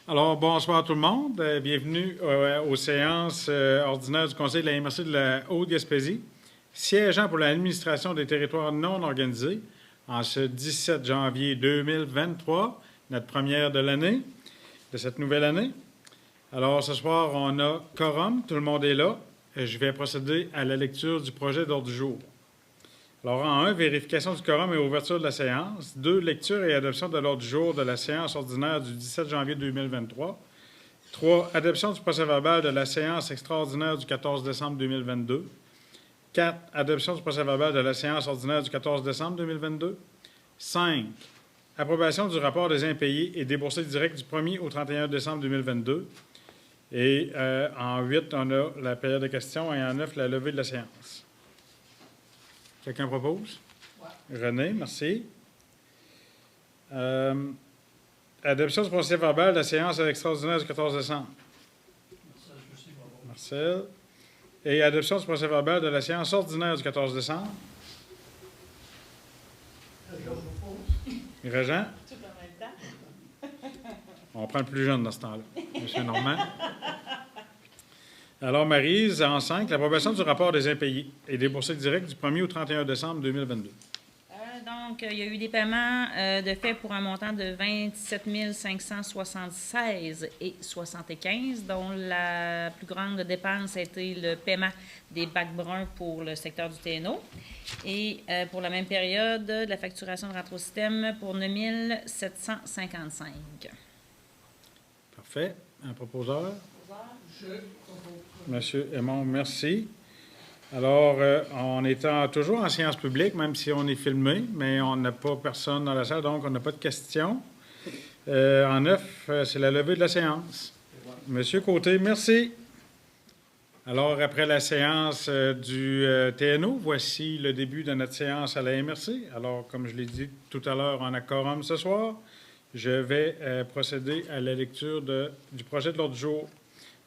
Alors, bonsoir tout le monde. Bienvenue aux séances ordinaires du Conseil de la MRC de la Haute-Gaspésie, siégeant pour l'administration des territoires non organisés en ce 17 janvier 2023, notre première de l'année, de cette nouvelle année. Alors, ce soir, on a quorum, tout le monde est là. Je vais procéder à la lecture du projet d'ordre du jour. Alors, en 1, vérification du quorum et ouverture de la séance. 2, lecture et adoption de l'ordre du jour de la séance ordinaire du 17 janvier 2023. 3, adoption du procès-verbal de la séance extraordinaire du 14 décembre 2022. 4, adoption du procès-verbal de la séance ordinaire du 14 décembre 2022. 5, approbation du rapport des impayés et déboursés directs du 1er au 31 décembre 2022. Et en 8, on a la période de questions et en 9, la levée de la séance. Quelqu'un propose? Ouais. René, merci. Adoption du procès-verbal de la séance extraordinaire du 14 décembre. Marcel. Et adoption du procès-verbal de la séance ordinaire du 14 décembre. Régent. Tout en même temps. On prend le plus jeune dans ce temps-là. Monsieur Normand. Alors, Maryse, en 5, l'approbation du rapport des impayés et déboursés directs du 1er au 31 décembre 2022. Donc, il y a eu des paiements de fait pour un montant de 27 576,75 dont la plus grande dépense a été le paiement des bacs bruns pour le secteur du TNO. Et pour la même période, la facturation de rentrée au système pour 9 755. Parfait. Un proposeur? Monsieur Aymon, merci. Alors, on est toujours en séance publique, même si on est filmé, mais on n'a pas personne dans la salle, donc on n'a pas de questions. En 9, c'est la levée de la séance. Monsieur Côté, merci. Alors, après la séance du TNO, voici le début de notre séance à la MRC. Alors, comme je l'ai dit tout à l'heure, on a quorum ce soir. Je vais procéder à la lecture du projet de l'ordre du jour.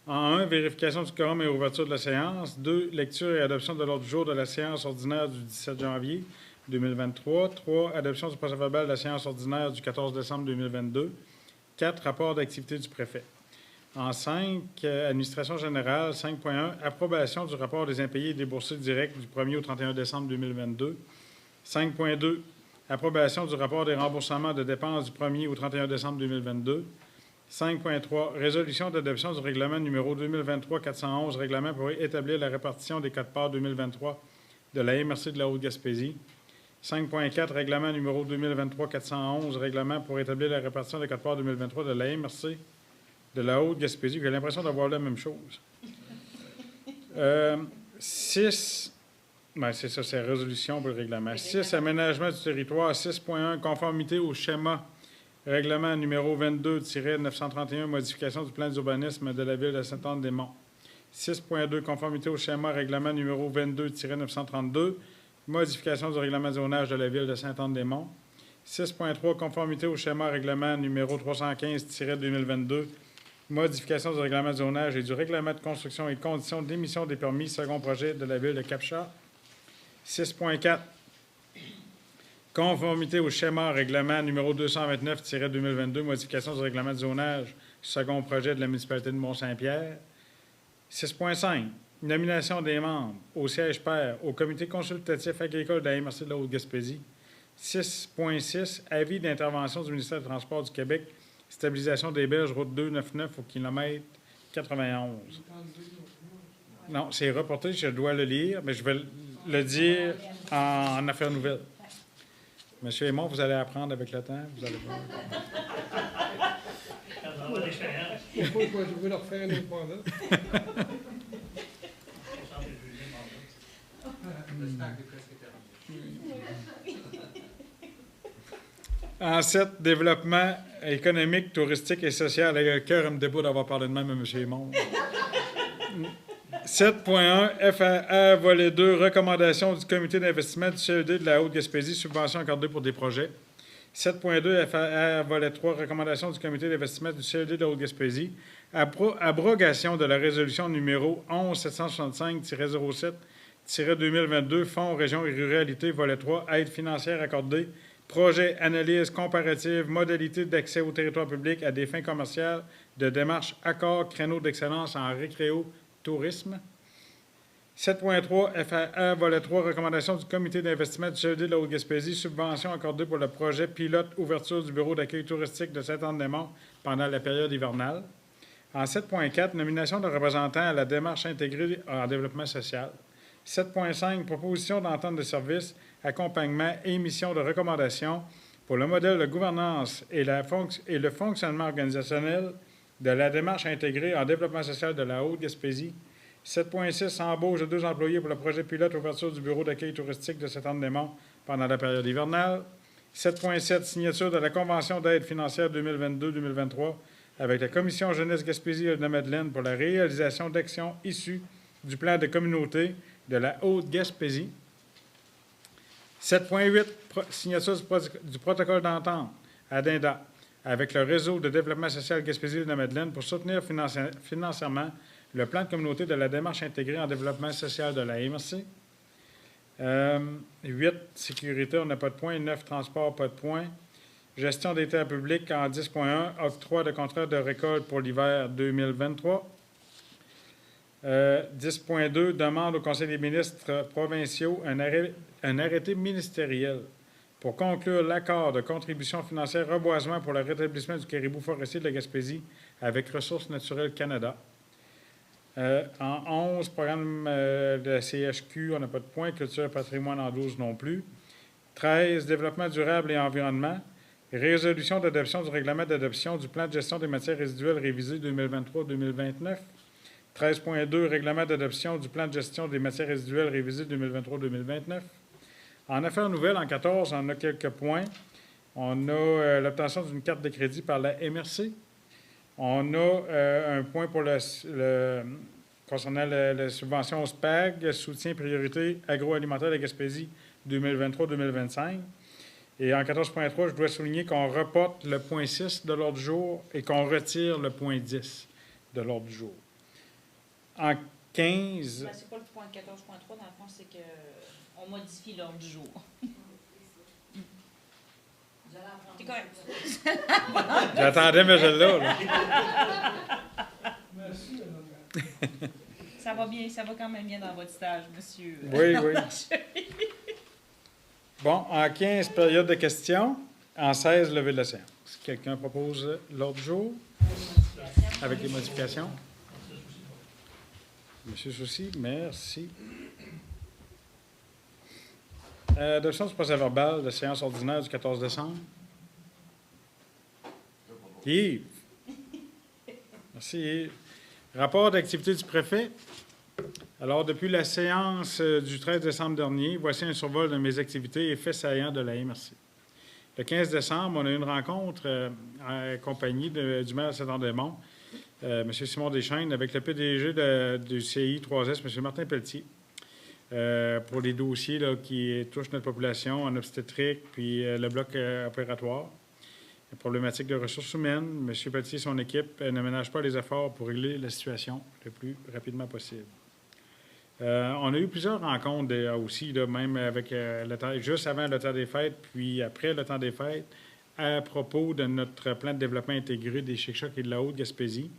En 1, vérification du quorum et ouverture de la séance. 2, lecture et adoption de l'ordre du jour de la séance ordinaire du 17 janvier 2023. 3, adoption du procès-verbal de la séance ordinaire du 14 décembre 2022. 4, rapport d'activité du préfet. En 5, administration générale. 5.1, approbation du rapport des impayés et déboursés directs du 1er au 31 décembre 2022. 5.2, approbation du rapport des remboursements de dépenses du 1er au 31 décembre 2022. 5.3, résolution d'adoption du règlement numéro 2023-411, règlement pour établir la répartition des quotes-parts 2023 de la MRC de la Haute-Gaspésie. 5.4, règlement numéro 2023-411, règlement pour établir la répartition des quotes-parts 2023 de la MRC de la Haute-Gaspésie. J'ai l'impression d'avoir la même chose. 6, bien, c'est ça, c'est résolution pour le règlement. 6, aménagement du territoire. 6.1, conformité au schéma règlement numéro 22-931, modification du plan d'urbanisme de la ville de Sainte-Anne-des-Monts. 6.2, conformité au schéma règlement numéro 22-932, modification du règlement de zonage de la ville de Sainte-Anne-des-Monts. 6.3, conformité au schéma règlement numéro 315-2022, modification du règlement de zonage et du règlement de construction et conditions d'émission des permis, second projet de la ville de Cap-Chat. 6.4, conformité au schéma règlement numéro 229-2022, modification du règlement de zonage, second projet de la municipalité de Mont-Saint-Pierre. 6.5, nomination des membres au siège pair au comité consultatif agricole de la MRC de la Haute-Gaspésie. 6.6, avis d'intervention du ministère des Transports du Québec, stabilisation des berges, route 299 au kilomètre 91. Non, c'est reporté, je dois le lire, mais je vais le dire en affaires nouvelles. Monsieur Aymon, vous allez apprendre avec le temps. Vous allez voir. Il faut que je leur faire un autre mandat. En 7, développement économique, touristique et social. Le cœur me débout d'avoir parlé de même à M. Aymon. 7.1, FAA, volet 2, recommandation du comité d'investissement du CED de la Haute-Gaspésie, subvention accordée pour des projets. 7.2, FAA, volet 3, recommandation du comité d'investissement du CED de la Haute-Gaspésie, abrogation de la résolution numéro 11-765-07-2022, Fonds, Région et Ruralité, volet 3, aide financière accordée projet, analyse comparative, modalité d'accès au territoire public à des fins commerciales, de démarche, accord, créneau d'excellence en récréo-tourisme. 7.3, FAA, volet 3, recommandation du comité d'investissement du CED de la Haute-Gaspésie, subvention accordée pour le projet pilote ouverture du bureau d'accueil touristique de Sainte-Anne-des-Monts pendant la période hivernale. En 7.4, nomination de représentants à la démarche intégrée en développement social. 7.5, proposition d'entente de services, accompagnement et émission de recommandations pour le modèle de gouvernance et le fonctionnement organisationnel de la démarche intégrée en développement social de la Haute-Gaspésie. 7.6, embauche de 2 employés pour le projet pilote ouverture du bureau d'accueil touristique de Sainte-Anne-des-Monts pendant la période hivernale. 7.7, signature de la convention d'aide financière 2022-2023 avec la Commission Jeunesse Gaspésie et de Madeleine pour la réalisation d'actions issues du plan de communauté de la Haute-Gaspésie. 7.8, signature du protocole d'entente à Dinda avec le réseau de développement social Gaspésie et de Madeleine pour soutenir financièrement le plan de communauté de la démarche intégrée en développement social de la MRC. 8, sécurité, on n'a pas de point. 9, transport, pas de point. Gestion des terres publiques en 10.1, octroi de contrat de récolte pour l'hiver 2023. 10.2, demande au Conseil des ministres provinciaux un arrêté ministériel pour conclure l'accord de contribution financière reboisement pour le rétablissement du caribou forestier de la Gaspésie avec Ressources naturelles Canada. En 11, programme de la CHQ, on n'a pas de point. Culture et patrimoine en 12 non plus. 13, développement durable et environnement. Résolution d'adoption du règlement d'adoption du plan de gestion des matières résiduelles révisé 2023-2029. 13.2, règlement d'adoption du plan de gestion des matières résiduelles révisé 2023-2029. En affaires nouvelles, en 14, on a quelques points. On a l'obtention d'une carte de crédit par la MRC. On a un point pour concernant la subvention au SPAG, soutien priorité agroalimentaire de la Gaspésie 2023-2025. Et en 14.3, je dois souligner qu'on reporte le point 6 de l'ordre du jour et qu'on retire le point 10 de l'ordre du jour. En 15... Ben, c'est pas le point 14.3, dans le fond, c'est qu'on modifie l'ordre du jour. C'est correct. J'attendais, mais je l'ai, là. Merci, madame. Ça va bien, ça va quand même bien dans votre stage, monsieur. Oui, oui. Bon, en 15, période de questions. En 16, levée de la séance. Quelqu'un propose l'ordre du jour avec les modifications? Monsieur Soucy, merci. Adoption du procès-verbal de séance ordinaire du 14 décembre. Yves. Merci, Yves. Rapport d'activité du préfet. Alors, depuis la séance du 13 décembre dernier, voici un survol de mes activités et faits saillants de la MRC. Le 15 décembre, on a eu une rencontre en compagnie du maire de Sainte-Anne-des-Monts, M. Simon Deschênes, avec le PDG du CI 3S, M. Martin Pelletier, pour les dossiers là, qui touchent notre population en obstétrique, puis le bloc opératoire. La problématique de ressources humaines, M. Pelletier et son équipe ne ménagent pas les efforts pour régler la situation le plus rapidement possible. On a eu plusieurs rencontres aussi, là, même avec juste avant le temps des fêtes, puis après le temps des fêtes, à propos de notre plan de développement intégré des Chic-Chocs et de la Haute-Gaspésie.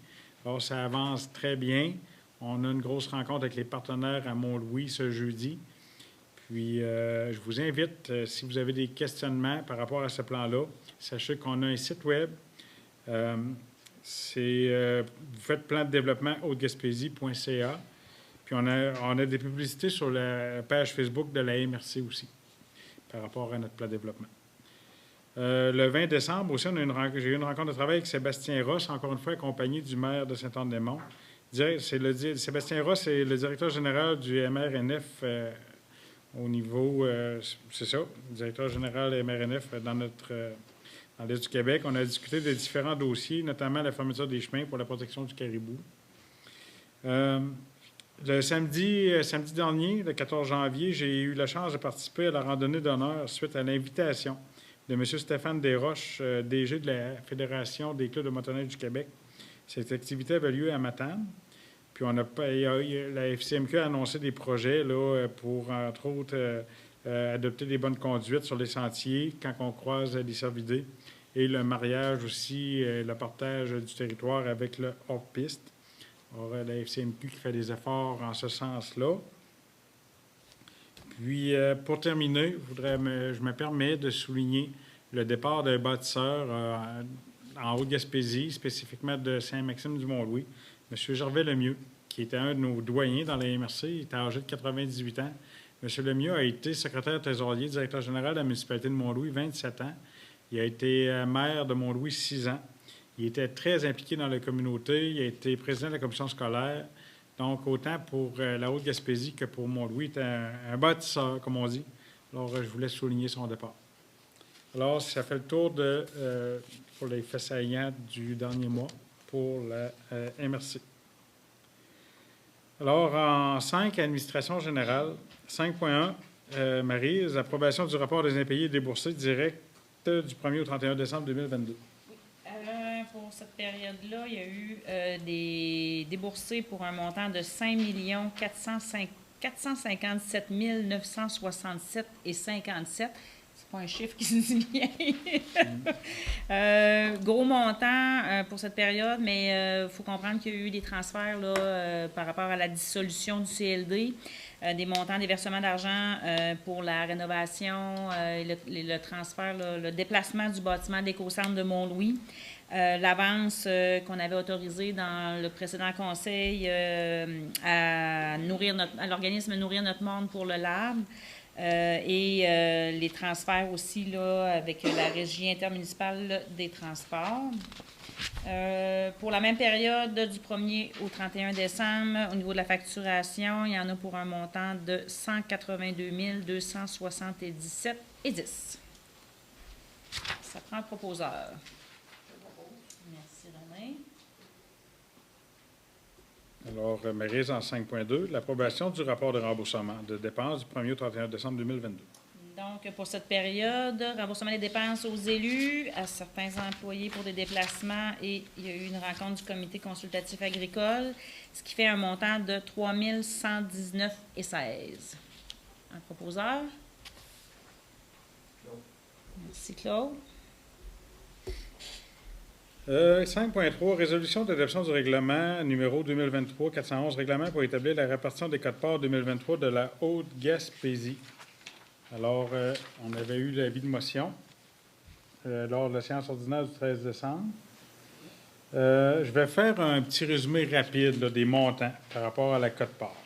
Alors, ça avance très bien. On a une grosse rencontre avec les partenaires à Mont-Louis ce jeudi. Puis, je vous invite, si vous avez des questionnements par rapport à ce plan-là, sachez qu'on a un site web. Vous faites plan de développement haute-gaspésie.ca. Puis, on a des publicités sur la page Facebook de la MRC aussi, par rapport à notre plan de développement. Le 20 décembre aussi, j'ai eu une rencontre de travail avec Sébastien Ross, encore une fois accompagné du maire de Sainte-Anne-des-Monts. Sébastien Ross est le directeur général du MRNF au niveau, c'est ça, directeur général MRNF dans l'Est du Québec. On a discuté des différents dossiers, notamment la fermeture des chemins pour la protection du caribou. Le samedi dernier, le 14 janvier, j'ai eu la chance de participer à la randonnée d'honneur suite à l'invitation de M. Stéphane Desroches, DG de la Fédération des clubs de motoneige du Québec. Cette activité avait lieu à Matane. Puis la FCMQ a annoncé des projets là, pour, entre autres, adopter des bonnes conduites sur les sentiers quand on croise les cervidés, et le mariage aussi, le partage du territoire avec le hors-piste. Alors, la FCMQ qui fait des efforts en ce sens-là. Puis, pour terminer, je me permets de souligner le départ d'un bâtisseur en Haute-Gaspésie, spécifiquement de Saint-Maxime-du-Mont-Louis, M. Gervais Lemieux, qui était un de nos doyens dans la MRC. Il était âgé de 98 ans. M. Lemieux a été secrétaire trésorier, directeur général de la municipalité de Mont-Louis, 27 ans. Il a été maire de Mont-Louis 6 ans. Il était très impliqué dans la communauté. Il a été président de la commission scolaire. Donc, autant pour la Haute-Gaspésie que pour Mont-Louis, il était un bâtisseur, comme on dit. Alors, je voulais souligner son départ. Alors, ça fait le tour pour les faits saillants du dernier mois pour la MRC. Alors, en 5, administration générale, 5.1, Maryse, approbation du rapport des impayés déboursés direct du 1er au 31 décembre 2022. Pour cette période-là, il y a eu des déboursés pour un montant de 5 457 967,57 $. C'est pas un chiffre qui se dit bien. Gros montant pour cette période, mais il faut comprendre qu'il y a eu des transferts là, par rapport à la dissolution du CLD, des montants, des versements d'argent pour la rénovation, le transfert, là, le déplacement du bâtiment de l'éco-centre de Mont-Louis. L'avance qu'on avait autorisée dans le précédent conseil à l'organisme Nourrir notre monde pour le lab. Et les transferts aussi là, avec la régie intermunicipale des transports. Pour la même période, du 1er au 31 décembre, au niveau de la facturation, il y en a pour un montant de 182 277,10 $. Ça prend un proposeur. Merci, René. Alors, Maryse, en 5.2, l'approbation du rapport de remboursement de dépenses du 1er au 31 décembre 2022. Donc, pour cette période, remboursement des dépenses aux élus, à certains employés pour des déplacements, et il y a eu une rencontre du comité consultatif agricole, ce qui fait un montant de 3 119,16 $. Un proposeur? Merci, Claude. 5.3, résolution d'adoption du règlement numéro 2023-411, règlement pour établir la répartition des quotes-parts 2023 de la Haute-Gaspésie. Alors, on avait eu l'avis de motion lors de la séance ordinaire du 13 décembre. Je vais faire un petit résumé rapide là, des montants par rapport à la quote-part,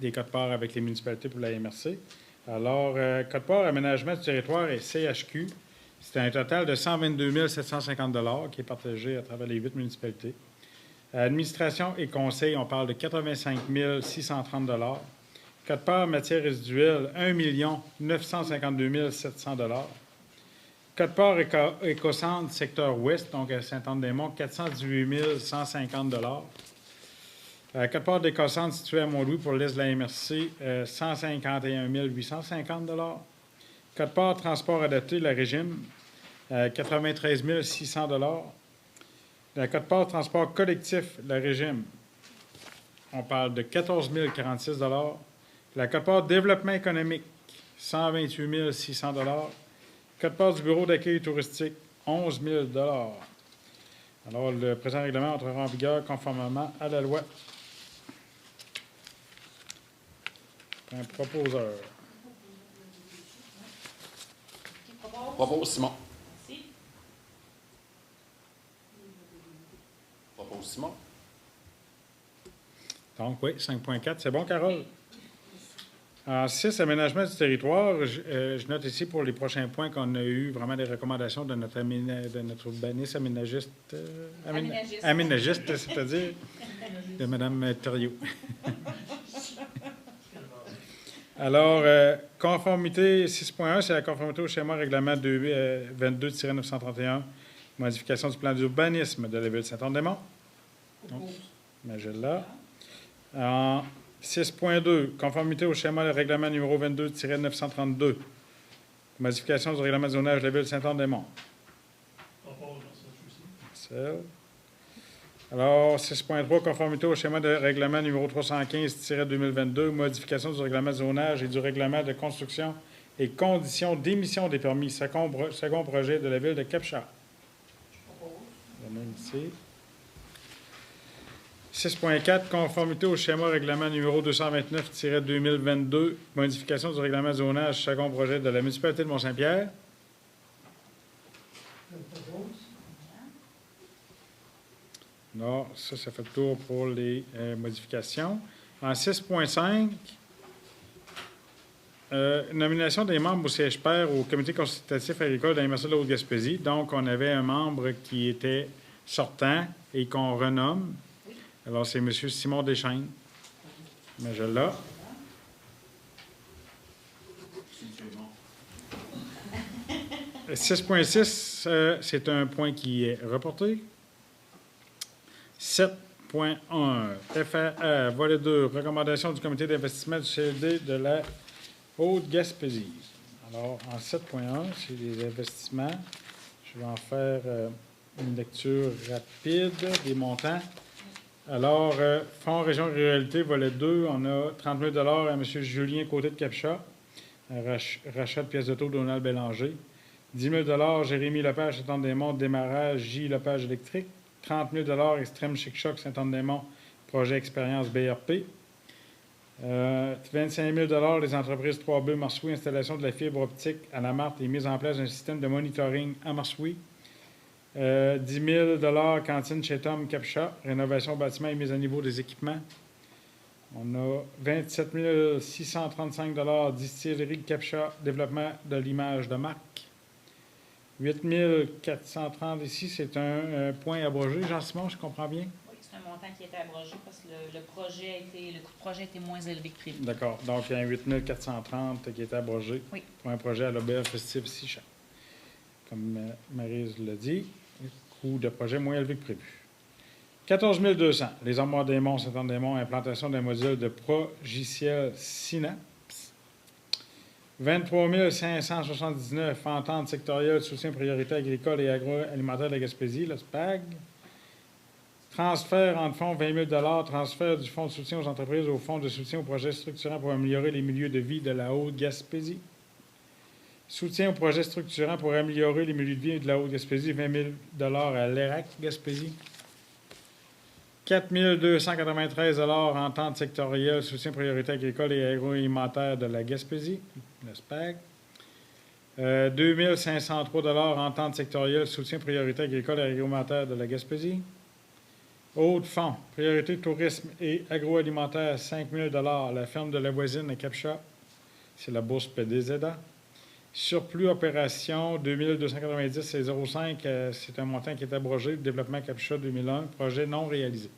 des quotes-parts avec les municipalités pour la MRC. Alors, quote-part aménagement du territoire et CHQ, c'est un total de 122 750 $ qui est partagé à travers les 8 municipalités. Administration et conseil, on parle de 85 630 $. Quote-part matières résiduelles, 1 952 700 $. Quote-part écocentre secteur ouest, donc à Saint-Anne-des-Monts, 418 150 $. Quote-part d'écocentre situé à Mont-Louis pour l'Est de la MRC, 151 850 $. Quote-part transport adapté, la régime, 93 600 $. La quote-part transport collectif, la régime, on parle de 14 046 $. La quote-part développement économique, 128 600 $. Quote-part du bureau d'accueil touristique, 11 000 $. Alors, le présent règlement entrera en vigueur conformément à la loi. Un proposeur. Propose Simon. Merci. Propose Simon. Donc, oui, 5.4. C'est bon, Carole? En 6, aménagement du territoire, je note ici pour les prochains points qu'on a eu vraiment des recommandations de notre urbaniste aménagiste, aménagiste, c'est-à-dire de Mme Thériault. Alors, conformité 6.1, c'est la conformité au schéma règlement 22-931, modification du plan d'urbanisme de la ville de Saint-Anne-des-Monts. Donc, Magella. En 6.2, conformité au schéma règlement numéro 22-932, modification du règlement de zonage de la ville de Saint-Anne-des-Monts. Alors, 6.3, conformité au schéma de règlement numéro 315-2022, modification du règlement de zonage et du règlement de construction et conditions d'émission des permis. Second projet de la ville de Cap-Charles. Ici. 6.4, conformité au schéma règlement numéro 229-2022, modification du règlement de zonage, second projet de la municipalité de Mont-Saint-Pierre. Non, ça fait le tour pour les modifications. En 6.5, nomination des membres au siège pair au comité consultatif agricole de la MRC de la Haute-Gaspésie. Donc, on avait un membre qui était sortant et qu'on renomme. Alors, c'est M. Simon Deschaines. Mais je l'ai. « 6.6, c'est un point qui est reporté. 7.1, FAR, volet 2, recommandation du comité d'investissement du CLD de la Haute-Gaspésie. Alors, en 7.1, c'est les investissements. Je vais en faire une lecture rapide des montants. Alors, Fonds Région Ruralité, volet 2, on a 30 000 à M. Julien Côté de Capcha, rachat de pièces d'auto Donald Bélanger. 10 000 Jérémy Lepage, Saint-Anne-des-Monts, démarrage J. Lepage électrique. 30 000 Extrême Chic Choc, Saint-Anne-des-Monts, projet expérience BRP. 25 000 les entreprises 3B Marsoui, installation de la fibre optique à la Marthe et mise en place d'un système de monitoring à Marsoui. 10 000 cantine chez Tom Capcha, rénovation bâtiment et mise à niveau des équipements. On a 27 635 distillerie Capcha, développement de l'image de marque. 8 430 ici, c'est un point abrogé. Jean-Simon, je comprends bien? Oui, c'est un montant qui a été abrogé parce que le coût de projet a été moins élevé que prévu. D'accord. Donc, il y a un 8 430 qui est abrogé pour un projet à l'auberge festive Sichan. Comme Maryse l'a dit, coût de projet moins élevé que prévu. 14 200, les Armoires des Monts, Saint-Anne-des-Monts, implantation d'un module de Progiciel Synapse. 23 579, entente sectorielle, soutien priorité agricole et agroalimentaire de la Gaspésie, le SPAG. Transfert entre fonds, 20 000 transfert du fonds de soutien aux entreprises au fonds de soutien aux projets structurants pour améliorer les milieux de vie de la Haute-Gaspésie. Soutien aux projets structurants pour améliorer les milieux de vie de la Haute-Gaspésie, 20 000 à l'ERAC Gaspésie. 4 293 entente sectorielle, soutien priorité agricole et agroalimentaire de la Gaspésie, le SPAG. 2 503 entente sectorielle, soutien priorité agricole et agroalimentaire de la Gaspésie. Haute-fonds, priorité tourisme et agroalimentaire, 5 000 la ferme de la voisine à Capcha, c'est la bourse PDZA. Surplus opération, 2 290 et 0,5, c'est un montant qui est abrogé, développement Capcha 2001, projet non réalisé.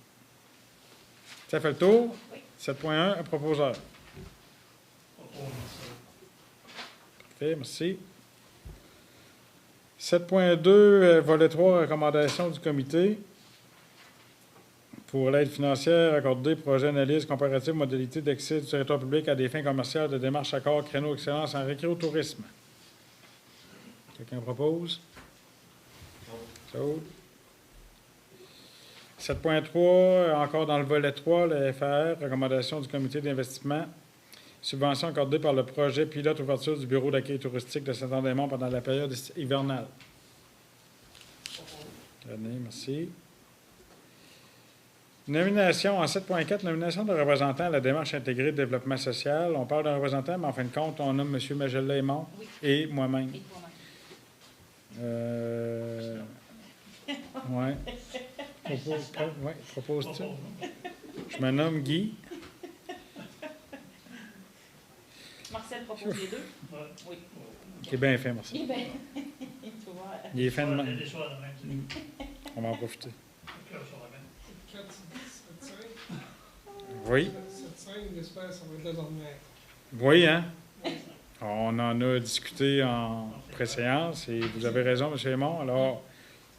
Ça fait le tour? Oui. 7.1, un proposeur. Parfait, merci. 7.2, volet 3, recommandation du comité pour l'aide financière accordée, projet analyse comparative, modalité d'accès du territoire public à des fins commerciales de démarche accord, créneau excellence en récréotourisme. Quelqu'un propose? Non. 7.3, encore dans le volet 3, le FAR, recommandation du comité d'investissement, subvention accordée par le projet pilote ouverture du bureau d'accueil touristique de Saint-Anne-des-Monts pendant la période hivernale. Merci. Nomination en 7.4, nomination de représentant à la démarche intégrée de développement social. On parle d'un représentant, mais en fin de compte, on nomme M. Magella-Aymon et moi-même. Oui. Proposes-tu? Je me nomme Guy. Marcel propose les deux? Oui. Il est bien fait, Marcel. Il est fin de même. On va en profiter. 4, 7, 5. Oui. 7, 5, j'espère que ça va être la dernière. Oui, hein? On en a discuté en préséance et vous avez raison, M. Aymon. Alors,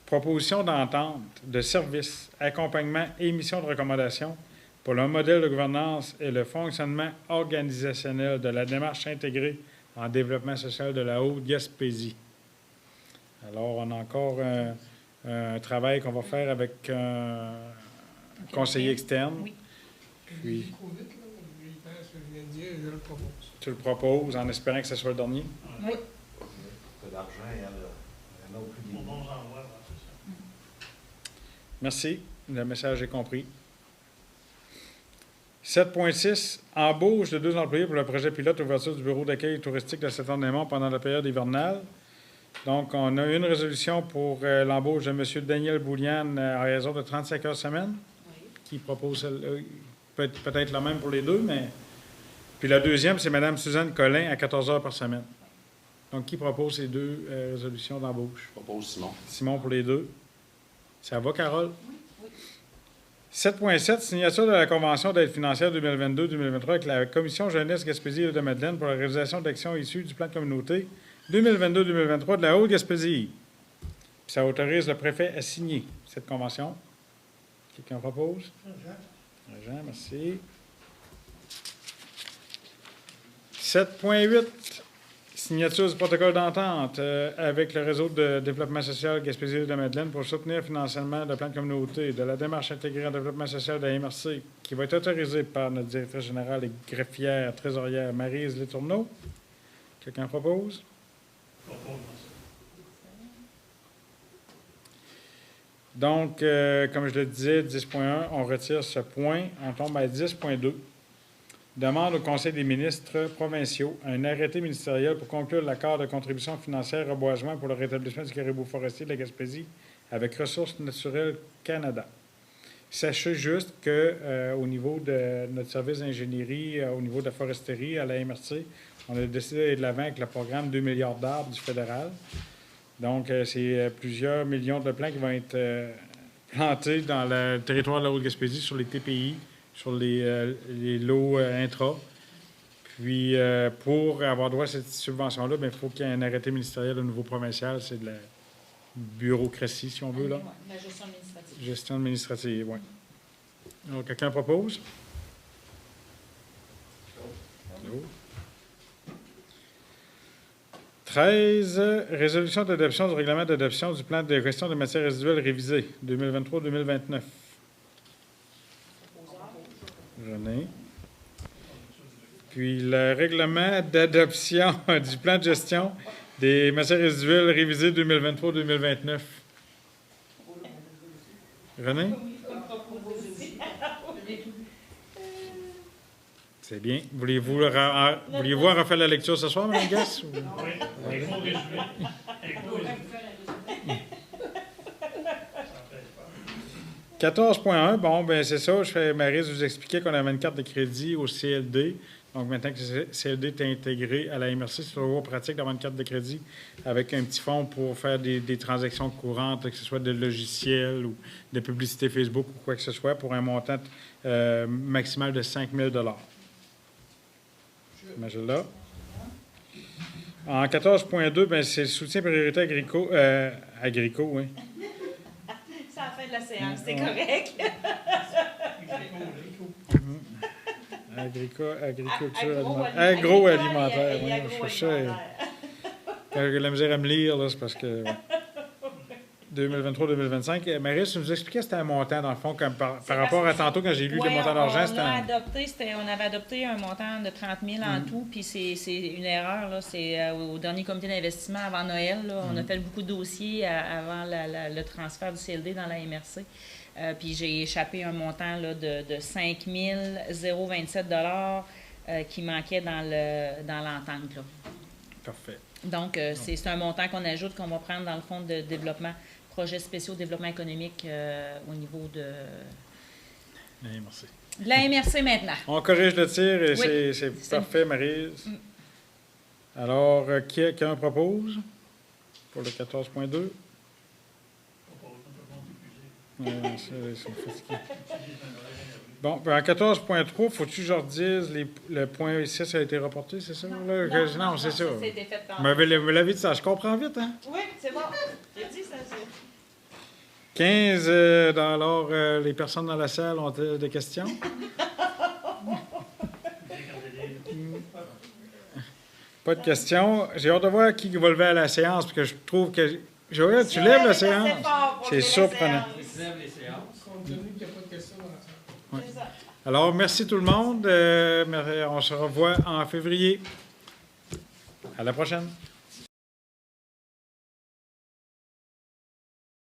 proposition d'entente de services, accompagnement et mission de recommandation pour le modèle de gouvernance et le fonctionnement organisationnel de la démarche intégrée en développement social de la Haute-Gaspésie. Alors, on a encore un travail qu'on va faire avec un conseiller externe. Oui. Puis, Trop vite, là. Il pense que je viens de dire je le propose. Tu le proposes en espérant que ce soit le dernier? Oui. T'as de l'argent, il y en a au plus des mois. Merci. Le message est compris. 7.6. Embauche de 2 employés pour le projet pilote ouverture du bureau d'accueil touristique de Saint-Anne-des-Monts pendant la période hivernale. Donc, on a une résolution pour l'embauche de M. Daniel Boulian à raison de 35 heures semaine, qui propose peut-être la même pour les deux, mais... Puis la deuxième, c'est Mme Suzanne Collin à 14 heures par semaine. Donc, qui propose ces deux résolutions d'embauche? Je propose Simon. Simon pour les deux. Ça va, Carole? Oui. 7.7, signature de la Convention d'aide financière 2022-2023 avec la Commission Jeunesse Gaspésie et de Madeleine pour la réalisation d'actions issues du plan de communauté 2022-2023 de la Haute-Gaspésie. Puis ça autorise le préfet à signer cette convention. Quelqu'un propose? Jean, merci. 7.8, signature du protocole d'entente avec le réseau de développement social Gaspésie de Madeleine pour soutenir le financement de plan de communauté de la démarche intégrée en développement social de la MRC, qui va être autorisée par notre directrice générale et greffière trésorière Maryse Letourneau. Quelqu'un propose? Donc, comme je le disais, 10.1, on retire ce point. On tombe à 10.2. Demande au Conseil des ministres provinciaux un arrêté ministériel pour conclure l'accord de contribution financière reboisement pour le rétablissement du caribou forestier de la Gaspésie avec Ressources naturelles Canada. Sachez juste qu'au niveau de notre service d'ingénierie, au niveau de la foresterie à la MRC, on a décidé d'aller de l'avant avec le programme 2 milliards d'arbres du fédéral. Donc, c'est plusieurs millions de plants qui vont être plantés dans le territoire de la Haute-Gaspésie sur les TPI, sur les lots intra. Puis, pour avoir droit à cette subvention-là, il faut qu'il y ait un arrêté ministériel au niveau provincial. C'est de la bureaucratie, si on veut, là. La gestion administrative. Gestion administrative, oui. Alors, quelqu'un propose? No. 13, résolution d'adoption du règlement d'adoption du plan de gestion des matières résiduelles révisé 2023-2029. René. Puis le règlement d'adoption du plan de gestion des matières résiduelles révisé 2023-2029. René? C'est bien. Voulez-vous en refaire la lecture ce soir, Mme Gass? Oui. 14.1, bon, ben c'est ça. Maryse vous expliquait qu'on avait une carte de crédit au CLD. Donc, maintenant que le CLD est intégré à la MRC, c'est toujours pratique d'avoir une carte de crédit avec un petit fonds pour faire des transactions courantes, que ce soit de logiciels ou de publicité Facebook ou quoi que ce soit, pour un montant maximal de 5 000 $. Imagine-là. En 14.2, ben, c'est le soutien prioritaire agricole, oui. C'est à la fin de la séance, c'est correct. Agriculture, agroalimentaire. Quand j'ai la misère à me lire, là, c'est parce que... 2023-2025. Maryse, tu nous expliquais que c'était un montant, dans le fond, comme par rapport à tantôt, quand j'ai lu le montant d'argent, c'était on avait adopté un montant de 30 000 en tout, puis c'est une erreur, là. C'est au dernier comité d'investissement avant Noël, là, on a fait beaucoup de dossiers avant le transfert du CLD dans la MRC. Puis j'ai échappé un montant là, de 5 027 $ qui manquait dans l'entente. Là. Parfait. Donc, c'est un montant qu'on ajoute, qu'on va prendre dans le fonds de développement, projets spéciaux de développement économique au niveau de la MRC maintenant. On corrige le tir et oui, c'est parfait, Maryse. Alors, quelqu'un propose pour le 14.2? Bon, en 14.3, faut-tu que je redise le point 6 a été reporté, c'est ça? Non, c'est ça. C'était fait par... Vous l'avez dit ça, je comprends vite, hein? Oui, c'est bon. J'ai dit ça. 15, alors, les personnes dans la salle ont-elles des questions? Pas de questions. J'ai hâte de voir qui va lever à la séance, parce que je trouve que... Joël, tu lèves la séance? C'est surprenant. Compte tenu qu'il n'y a pas de questions dans la salle. Ouais. Alors, merci tout le monde. On se revoit en février. À la prochaine.